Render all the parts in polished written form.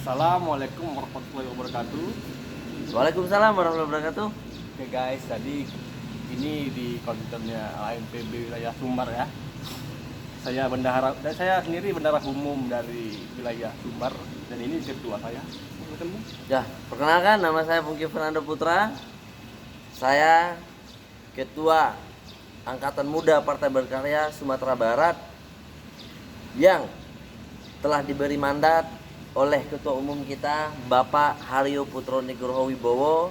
Assalamualaikum warahmatullahi wabarakatuh. Waalaikumsalam warahmatullahi wabarakatuh. Oke guys, tadi ini di kontennya AMPB wilayah Sumbar ya. Saya sendiri bendahara umum dari wilayah Sumbar dan ini ketua saya. Ketemu. Ya, perkenalkan nama saya Pungki Fernando Putra. Saya Ketua Angkatan Muda Partai Berkarya Sumatera Barat yang telah diberi mandat oleh Ketua Umum kita Bapak Haryo Putro Nugroho Wibowo,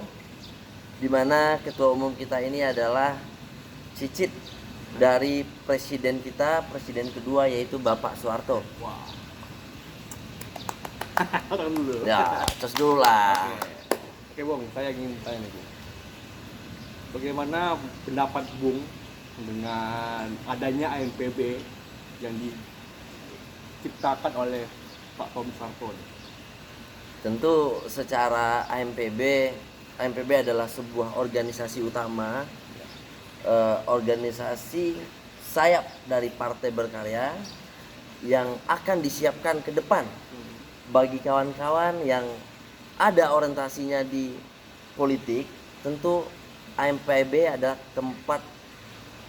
di mana Ketua Umum kita ini adalah cicit dari presiden kita, presiden kedua yaitu Bapak Soeharto. Wah. Tahan dulu. Ya, terus dulu lah. Oke Bung, saya ingin tanya nih Bung. Bagaimana pendapat Bung dengan adanya AMPB yang diciptakan oleh Pak Tommy Soeharto? Tentu secara AMPB adalah sebuah organisasi utama, organisasi sayap dari Partai Berkarya yang akan disiapkan ke depan bagi kawan-kawan yang ada orientasinya di politik. Tentu AMPB adalah tempat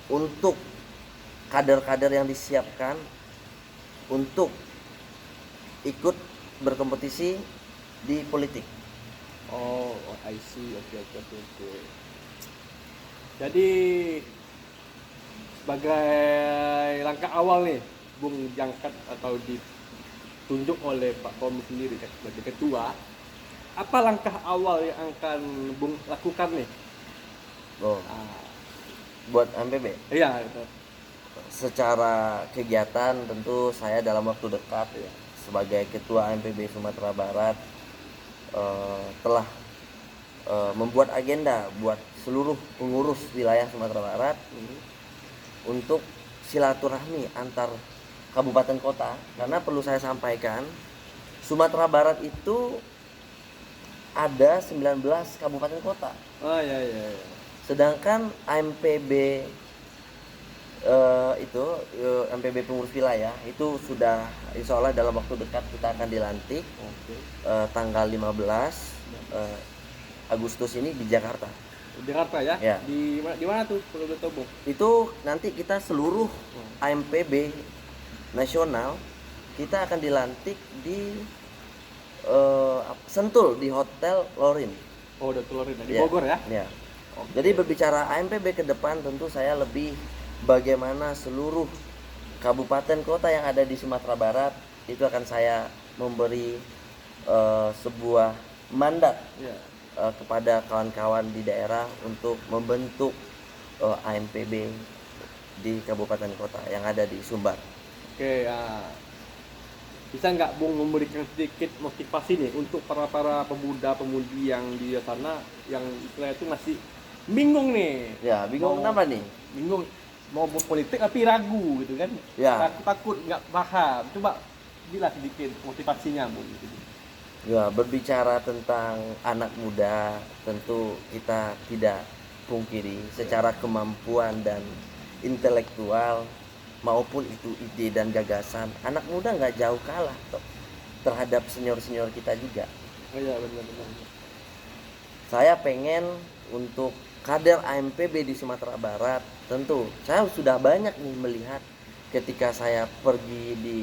untuk kader-kader yang disiapkan untuk ikut berkompetisi di politik. Oh, I see. Oke. Jadi sebagai langkah awal nih, Bung diangkat atau ditunjuk oleh Pak Tommy sendiri sebagai ketua. Apa langkah awal yang akan Bung lakukan nih? Oh, buat AMPB. Iya, itu. Secara kegiatan tentu saya dalam waktu dekat ya, sebagai Ketua AMPB Sumatera Barat telah membuat agenda buat seluruh pengurus wilayah Sumatera Barat untuk silaturahmi antar kabupaten kota. Karena perlu saya sampaikan, Sumatera Barat itu ada 19 kabupaten kota. Oh iya. Sedangkan AMPB MPB pengurus wilayah itu sudah insya Allah dalam waktu dekat kita akan dilantik. Tanggal 15 Agustus ini di Jakarta. Di Jakarta ya? Ya. Di mana tuh kalau boleh tahu, Bung? Itu nanti kita seluruh AMPB nasional kita akan dilantik di Sentul di Hotel Lorin. Oh, udah keluarin di Ya. Bogor ya? Ya. Oke. Jadi berbicara AMPB ke depan tentu saya lebih bagaimana seluruh kabupaten kota yang ada di Sumatera Barat itu akan saya memberi sebuah mandat Iya. kepada kawan-kawan di daerah untuk membentuk AMPB di kabupaten kota yang ada di Sumbar. Oke, ya. Bisa nggak Bung memberikan sedikit motivasi nih untuk para pemuda-pemudi yang di sana yang istilahnya itu masih bingung nih. Ya, bingung kenapa nih? Bingung mau berpolitik tapi ragu gitu kan? Ya. Takut nggak paham. Coba jelas sedikit motivasinya Bung. Ya, berbicara tentang anak muda tentu kita tidak pungkiri secara kemampuan dan intelektual maupun itu ide dan gagasan, anak muda nggak jauh kalah toh terhadap senior-senior kita juga. Oh iya benar. Saya pengen untuk kader AMPB di Sumatera Barat, tentu saya sudah banyak nih melihat ketika saya pergi di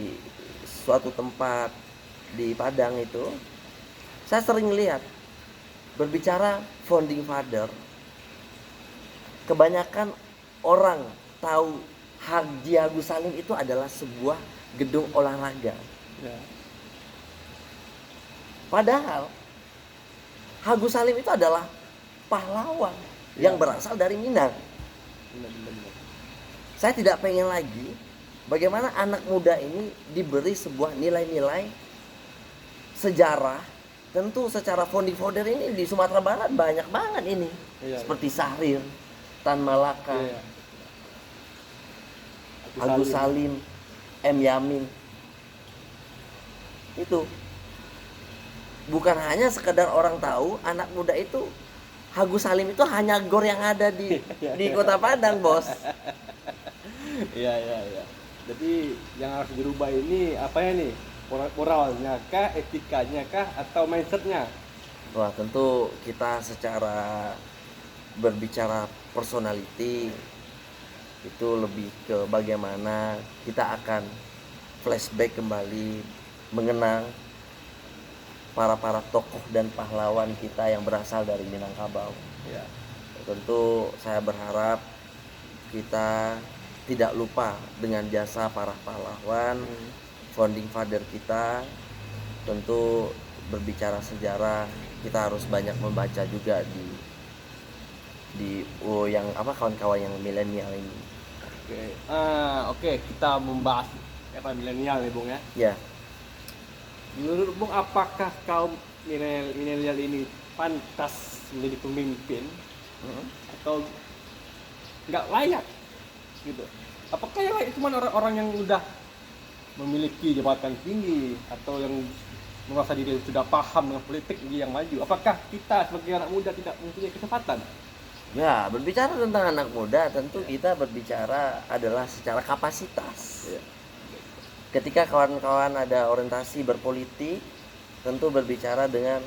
suatu tempat di Padang itu, saya sering lihat berbicara founding father, kebanyakan orang tahu Haji Agus Salim itu adalah sebuah gedung olahraga. Ya. Padahal Agus Salim itu adalah pahlawan yang berasal dari Minang. Benar. Saya tidak pengen lagi bagaimana anak muda ini diberi sebuah nilai-nilai sejarah. Tentu secara founding father ini di Sumatera Barat banyak banget ini. Iya, Seperti Sahrir, Tan Malaka, Iya. Agus Salim, M. Yamin. Itu bukan hanya sekedar orang tahu, anak muda itu Agus Salim itu hanya gor yang ada di Kota Padang, Bos. Iya. Jadi yang harus dirubah ini apa ya nih? Moralnya kah, etikanya kah, atau mindsetnya? Wah, tentu kita secara berbicara personality itu lebih ke bagaimana kita akan flashback kembali mengenang para tokoh dan pahlawan kita yang berasal dari Minangkabau. Ya. Tentu saya berharap kita tidak lupa dengan jasa para pahlawan, founding father kita. Tentu berbicara sejarah kita harus banyak membaca juga di yang apa kawan-kawan yang milenial ini. Oke. Oke, kita membahas era milenial nih, Bung ya. Ya, Menurut Bung, apakah kaum milenial ini pantas menjadi pemimpin atau nggak layak gitu? Apakah yang layak cuma orang-orang yang udah memiliki jabatan tinggi atau yang merasa diri sudah paham dengan politik yang maju? Apakah kita sebagai anak muda tidak mempunyai kesempatan? ya, berbicara tentang anak muda tentu kita berbicara adalah secara kapasitas. Ya. Ketika kawan-kawan ada orientasi berpolitik, tentu berbicara dengan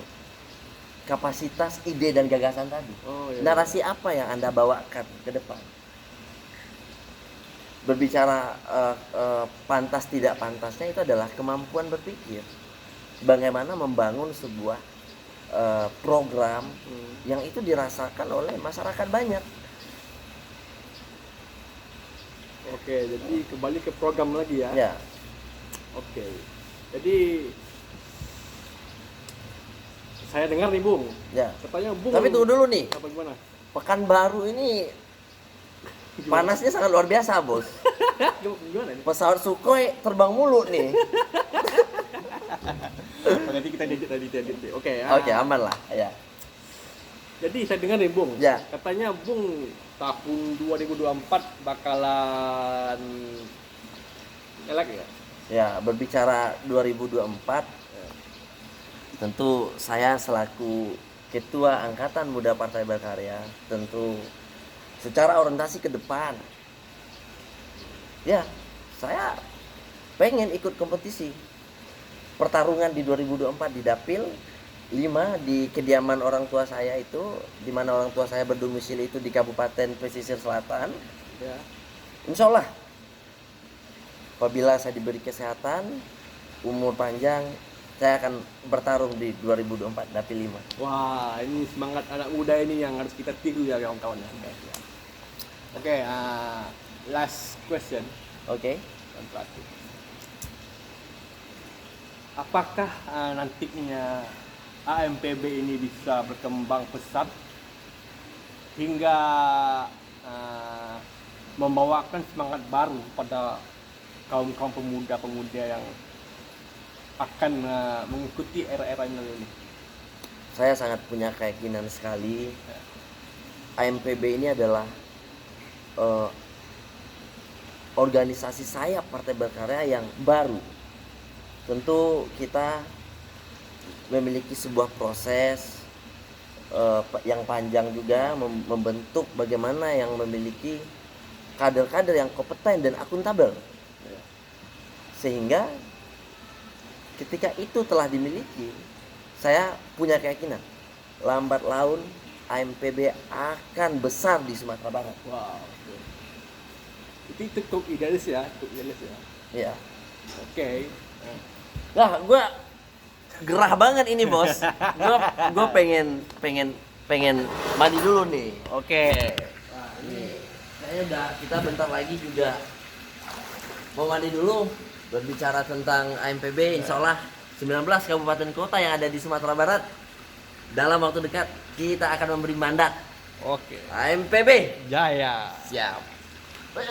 kapasitas ide dan gagasan tadi. Oh, iya. Narasi apa yang Anda bawakan ke depan? Berbicara pantas tidak pantasnya itu adalah kemampuan berpikir. Bagaimana membangun sebuah program yang itu dirasakan oleh masyarakat banyak. Oke, jadi kembali ke program lagi ya. Ya, Oke. Jadi saya dengar nih, Bung. ya. Katanya Bung. Tapi tunggu dulu nih. Apa gimana? Pekanbaru ini panasnya sangat luar biasa, Bos. Gimana nih? Pesawat Sukhoi terbang mulu nih. Nanti kita edit tadi. Oke. Oke, aman lah. Ya. Jadi saya dengar nih, Bung. Ya. Katanya Bung tahun 2024 bakalan elek ya? Ya, berbicara 2024, tentu saya selaku Ketua Angkatan Muda Partai Berkarya, tentu secara orientasi ke depan, ya, saya pengen ikut kompetisi pertarungan di 2024 di Dapil 5 di kediaman orang tua saya itu, di mana orang tua saya berdomisili itu di Kabupaten Pesisir Selatan. Ya. Insya Allah, apabila saya diberi kesehatan, umur panjang, saya akan bertarung di 2024 Dapil 5. Wah, ini semangat anak muda ini yang harus kita tiru ya kawan-kawan ya. Oke, last question. Oke. Dan terakhir. Apakah nantinya AMPB ini bisa berkembang pesat hingga membawakan semangat baru pada kaum-kaum pemuda-pemuda yang akan mengikuti era-era ini? Saya sangat punya keyakinan sekali AMPB ini adalah organisasi sayap Partai Berkarya yang baru. Tentu kita memiliki sebuah proses yang panjang juga membentuk bagaimana yang memiliki kader-kader yang kompeten dan akuntabel, sehingga ketika itu telah dimiliki, saya punya keyakinan lambat laun AMPB akan besar di Sumatera Barat. Wow. Itu cukup idealis ya, Ya. Oke. Nah, gue gerah banget ini, Bos. Gue pengen mandi dulu nih. Oke. Wah, ini kayaknya udah, kita bentar lagi juga mau mandi dulu. Berbicara tentang AMPB, insya Allah 19 kabupaten kota yang ada di Sumatera Barat, dalam waktu dekat kita akan memberi mandat Oke. AMPB. Jaya. Siap.